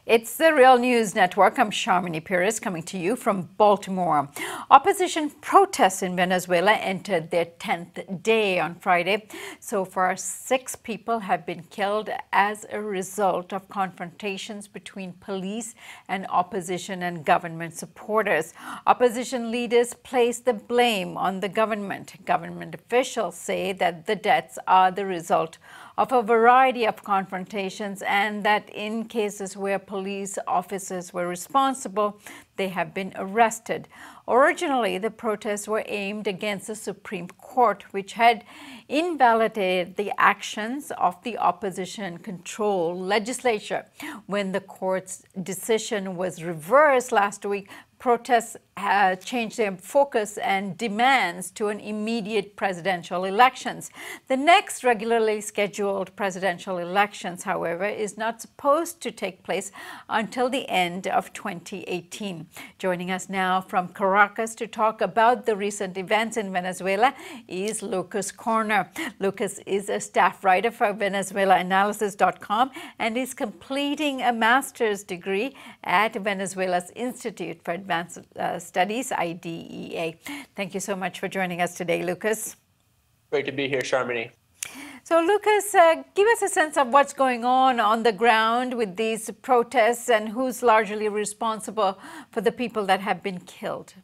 It's the Real News Network. I'm Sharmini Perez coming to you from Baltimore. Opposition protests in Venezuela entered their 10th day on Friday. So far, 6 people have been killed as a result of confrontations between police and opposition and government supporters. Opposition leaders place the blame on the government. Government officials say that the deaths are the result of a variety of confrontations and that in cases where police officers were responsible, they have been arrested. Originally, the protests were aimed against the Supreme Court, which had invalidated the actions of the opposition-controlled legislature. When the court's decision was reversed last week, protests changed their focus and demands to an immediate presidential elections. The next regularly scheduled presidential elections, however, is not supposed to take place until the end of 2018. Joining us now from Caracas to talk about the recent events in Venezuela is Lucas Koerner. Lucas is a staff writer for VenezuelaAnalysis.com and is completing a master's degree at Venezuela's Institute for Advanced Studies, IDEA. Thank you so much for joining us today, Lucas. Great to be here, Sharmini. So, Lucas, give us a sense of what's going on the ground with these protests and who's largely responsible for the people that have been killed.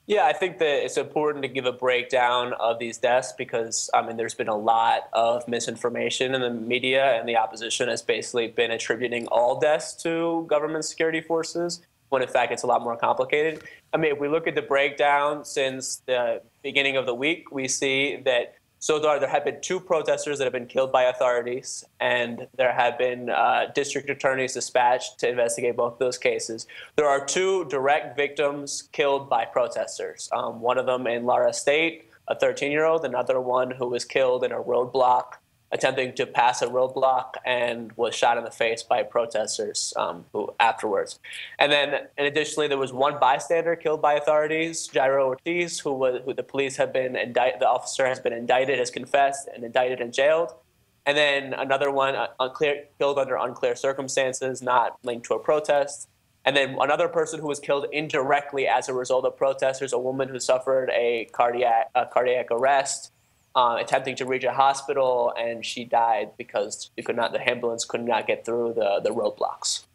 Yeah, I think that it's important to give a breakdown of these deaths because, there's been a lot of misinformation in the media, and the opposition has basically been attributing all deaths to government security forces, when in fact it's a lot more complicated. If we look at the breakdown since the beginning of the week, we see that so far there have been 2 protesters that have been killed by authorities, and there have been district attorneys dispatched to investigate both those cases. There are 2 direct victims killed by protesters. One of them in Lara State, a 13-year-old, another one who was killed in a roadblock attempting to pass a roadblock and was shot in the face by protesters who afterwards. And then, and additionally, there was 1 bystander killed by authorities, Jairo Ortiz, who the police have been the officer has been indicted, has confessed, and indicted and jailed. And then another one killed under unclear circumstances, not linked to a protest. And then another person who was killed indirectly as a result of protesters, a woman who suffered a cardiac arrest, attempting to reach a hospital, and she died because the ambulance could not get through the roadblocks.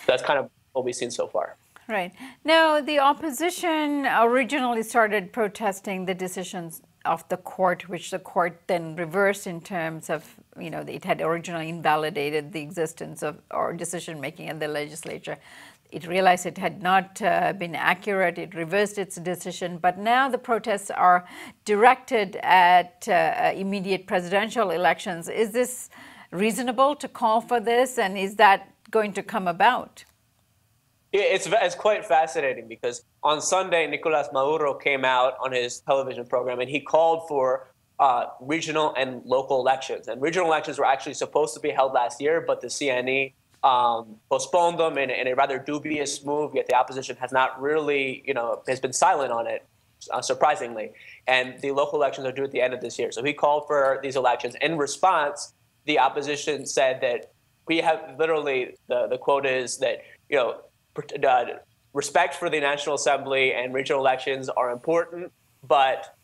That's kind of what we've seen so far. Right. Now, the opposition originally started protesting the decisions of the court, which the court then reversed in terms of, it had originally invalidated the existence of or decision-making in the legislature. It realized it had not been accurate. It reversed its decision. But now the protests are directed at immediate presidential elections. Is this reasonable to call for this? And is that going to come about? It's quite fascinating because on Sunday, Nicolas Maduro came out on his television program and he called for regional and local elections. And regional elections were actually supposed to be held last year, but the CNE postponed them in a rather dubious move, yet the opposition has not really, has been silent on it, surprisingly. And the local elections are due at the end of this year. So he called for these elections. In response, the opposition said that we have literally, the quote is that, respect for the National Assembly and regional elections are important, but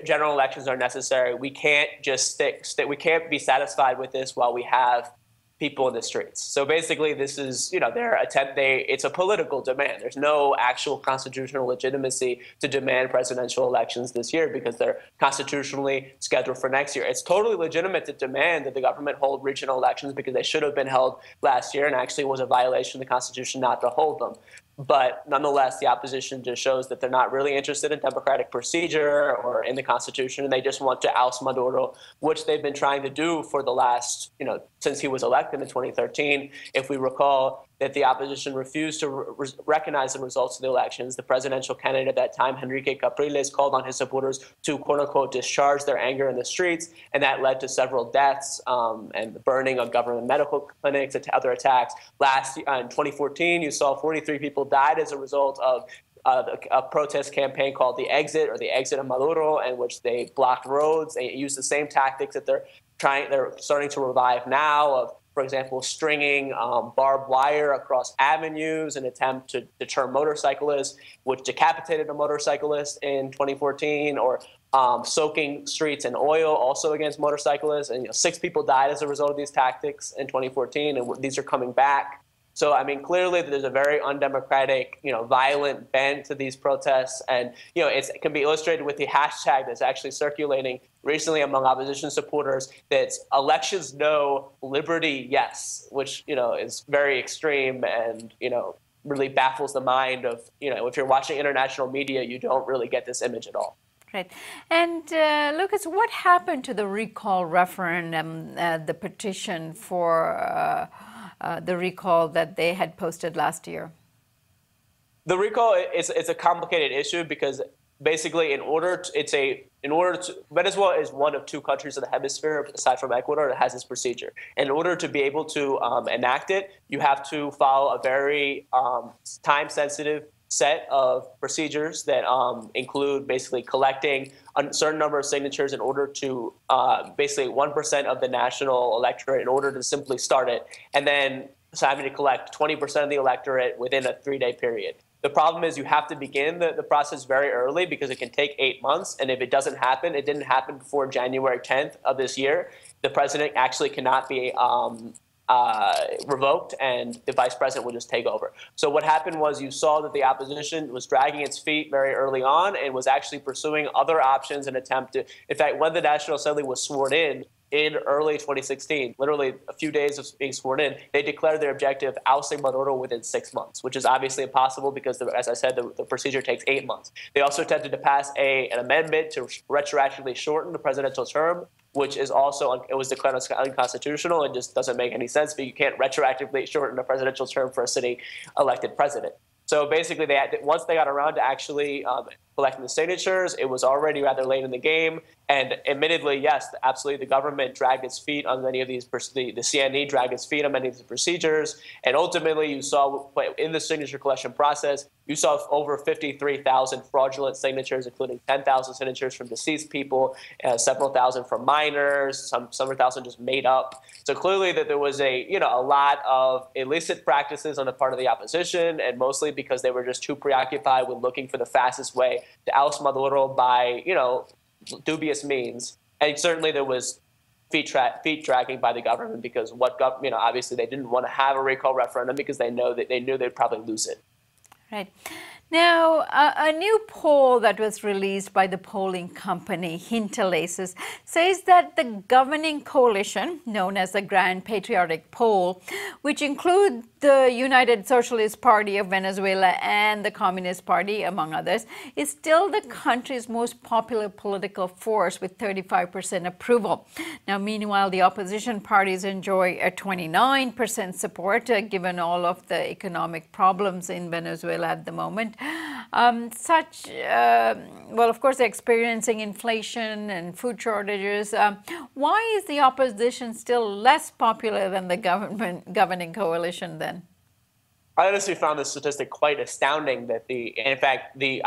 general elections are necessary. We can't just we can't be satisfied with this while we have people in the streets. So basically, this is, it's a political demand. There's no actual constitutional legitimacy to demand presidential elections this year because they're constitutionally scheduled for next year. It's totally legitimate to demand that the government hold regional elections because they should have been held last year and actually was a violation of the Constitution not to hold them. But nonetheless, the opposition just shows that they're not really interested in democratic procedure or in the Constitution, and they just want to oust Maduro, which they've been trying to do for the last, since he was elected in 2013. If we recall that the opposition refused to recognize the results of the elections, the presidential candidate at that time, Enrique Capriles, called on his supporters to, quote unquote, discharge their anger in the streets, and that led to several deaths and the burning of government medical clinics and other attacks. In 2014, you saw 43 people died as a result of a protest campaign called the Exit of Maduro, in which they blocked roads. They used the same tactics that they're starting to revive now of for example, stringing barbed wire across avenues in an attempt to deter motorcyclists, which decapitated a motorcyclist in 2014, or soaking streets in oil, also against motorcyclists. And 6 people died as a result of these tactics in 2014, and these are coming back. So, I mean, clearly there's a very undemocratic, violent bent to these protests. And, it can be illustrated with the hashtag that's actually circulating recently among opposition supporters that's elections no, liberty yes, which, is very extreme and, really baffles the mind of, if you're watching international media, you don't really get this image at all. Right. And Lucas, what happened to the recall referendum, the petition for the recall that they had posted last year? The recall it's a complicated issue because basically Venezuela is one of 2 countries in the hemisphere aside from Ecuador that has this procedure. In order to be able to enact it, you have to follow a very time-sensitive set of procedures that include basically collecting a certain number of signatures in order to basically 1% of the national electorate in order to simply start it, and then having to collect 20% of the electorate within a 3-day period. The problem is you have to begin the process very early because it can take 8 months, and if it doesn't happen, it didn't happen before January 10th of this year, the president actually cannot be revoked, and the vice president will just take over. So what happened was you saw that the opposition was dragging its feet very early on and was actually pursuing other options in attempt to, in fact, when the National Assembly was sworn in early 2016, literally a few days of being sworn in, they declared their objective ousting Maduro within 6 months, which is obviously impossible because, as I said, the procedure takes 8 months. They also attempted to pass an amendment to retroactively shorten the presidential term, which is also, it was declared unconstitutional and just doesn't make any sense, but you can't retroactively shorten a presidential term for a sitting elected president. So basically, once they got around to actually collecting the signatures, it was already rather late in the game. And admittedly, yes, absolutely, the government dragged its feet on many of these, the CNE dragged its feet on many of these procedures. And ultimately, you saw in the signature collection process, you saw over 53,000 fraudulent signatures, including 10,000 signatures from deceased people, several thousand from minors, some thousand just made up. So clearly that there was a lot of illicit practices on the part of the opposition, and mostly because they were just too preoccupied with looking for the fastest way to oust Maduro by, dubious means. And certainly there was feet dragging by the government because obviously they didn't want to have a recall referendum because they knew they'd probably lose it. Right. Now, a new poll that was released by the polling company Hinterlaces says that the governing coalition, known as the Grand Patriotic Poll, which includes the United Socialist Party of Venezuela and the Communist Party, among others, is still the country's most popular political force with 35% approval. Now, meanwhile, the opposition parties enjoy a 29% support, given all of the economic problems in Venezuela at the moment. Well, of course, they're experiencing inflation and food shortages. Why is the opposition still less popular than the governing coalition then? I honestly found this statistic quite astounding that in fact, the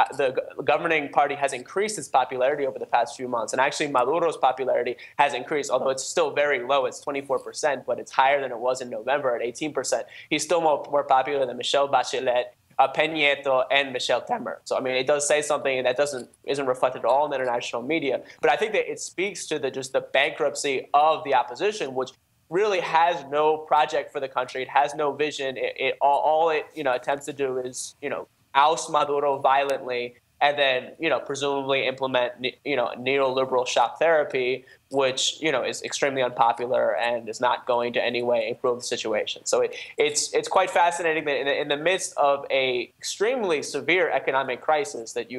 governing party has increased its popularity over the past few months. And actually, Maduro's popularity has increased, although it's still very low. It's 24%, but it's higher than it was in November at 18%. He's still more popular than Michelle Bachelet, Peña Nieto, and Michel Temer. So, I mean, it does say something that isn't reflected at all in the international media. But I think that it speaks to just the bankruptcy of the opposition, which really has no project for the country. It has no vision. All it attempts to do is oust Maduro violently, and then presumably implement neoliberal shock therapy, which is extremely unpopular and is not going to any way improve the situation. So it's quite fascinating that in the midst of a extremely severe economic crisis that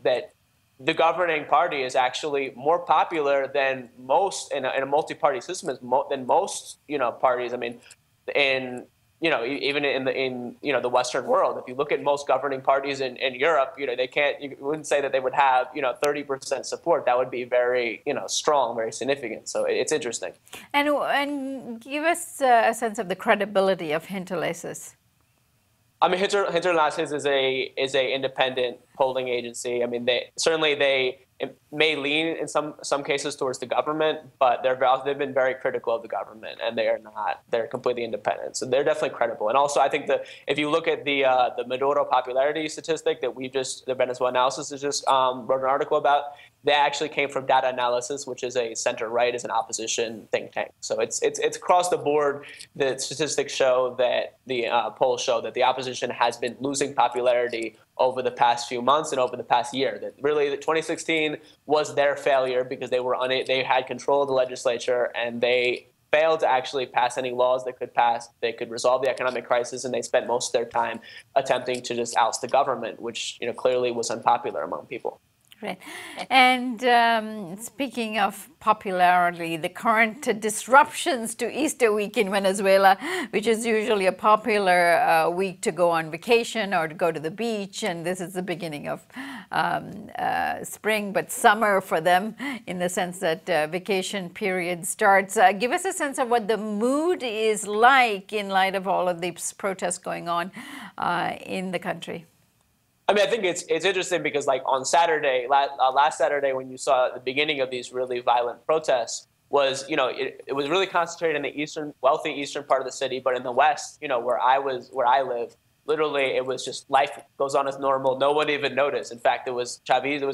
that the governing party is actually more popular than most in a multi-party system than most parties. I mean, even in the Western world, if you look at most governing parties in Europe, you wouldn't say that they would have 30% support. That would be very strong, very significant. So it's interesting. And give us a sense of the credibility of Hinterlaces. I mean, Hinterlaces is a independent polling agency. I mean, they it may lean in some cases towards the government, but they've been very critical of the government, and they're completely independent. So they're definitely credible. And also, I think that if you look at the Maduro popularity statistic that the Venezuela Analysis has just wrote an article about, they actually came from Data Analysis, which is a center-right, is an opposition think tank. So it's across the board. The statistics show that the polls show that the opposition has been losing popularity over the past few months and over the past year. That really, 2016 was their failure because they had control of the legislature, and they failed to actually pass any laws that could resolve the economic crisis, and they spent most of their time attempting to just oust the government, which clearly was unpopular among people. Right. And speaking of popularity, the current disruptions to Easter week in Venezuela, which is usually a popular week to go on vacation or to go to the beach, and this is the beginning of spring, but summer for them in the sense that vacation period starts. Give us a sense of what the mood is like in light of all of these protests going on in the country. I mean, I think it's interesting because, like, on Saturday, last Saturday, when you saw the beginning of these really violent protests, it was really concentrated in the wealthy eastern part of the city, but in the west, where I live, literally it was just life goes on as normal. No one even noticed. In fact, it was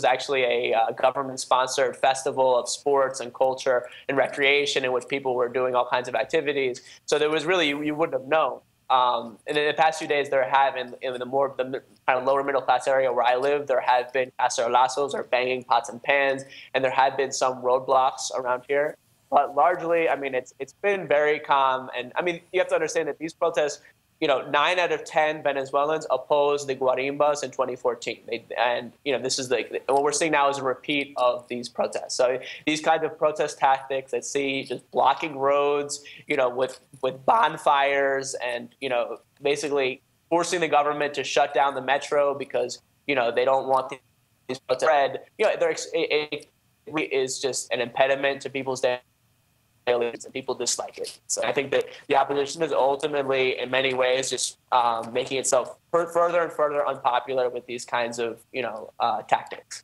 actually a government-sponsored festival of sports and culture and recreation in which people were doing all kinds of activities. So there was really you wouldn't have known. And in the past few days, there have in the kind of lower middle class area where I live, there have been cacerolazos, or banging pots and pans, and there have been some roadblocks around here. But largely, I mean, it's been very calm. And I mean, you have to understand that these protests, 9 out of 10 Venezuelans opposed the guarimbas in 2014. This is what we're seeing now is a repeat of these protests. So these kinds of protest tactics that see just blocking roads, with bonfires and, basically forcing the government to shut down the metro because, they don't want these protests spread. It is just an impediment to people's daily lives, and people dislike it. So I think that the opposition is ultimately, in many ways, just making itself further and further unpopular with these kinds of, tactics.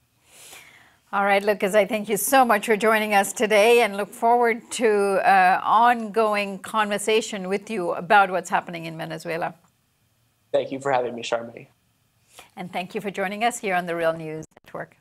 All right, Lucas, I thank you so much for joining us today, and look forward to ongoing conversation with you about what's happening in Venezuela. Thank you for having me, Sharmini. And thank you for joining us here on the Real News Network.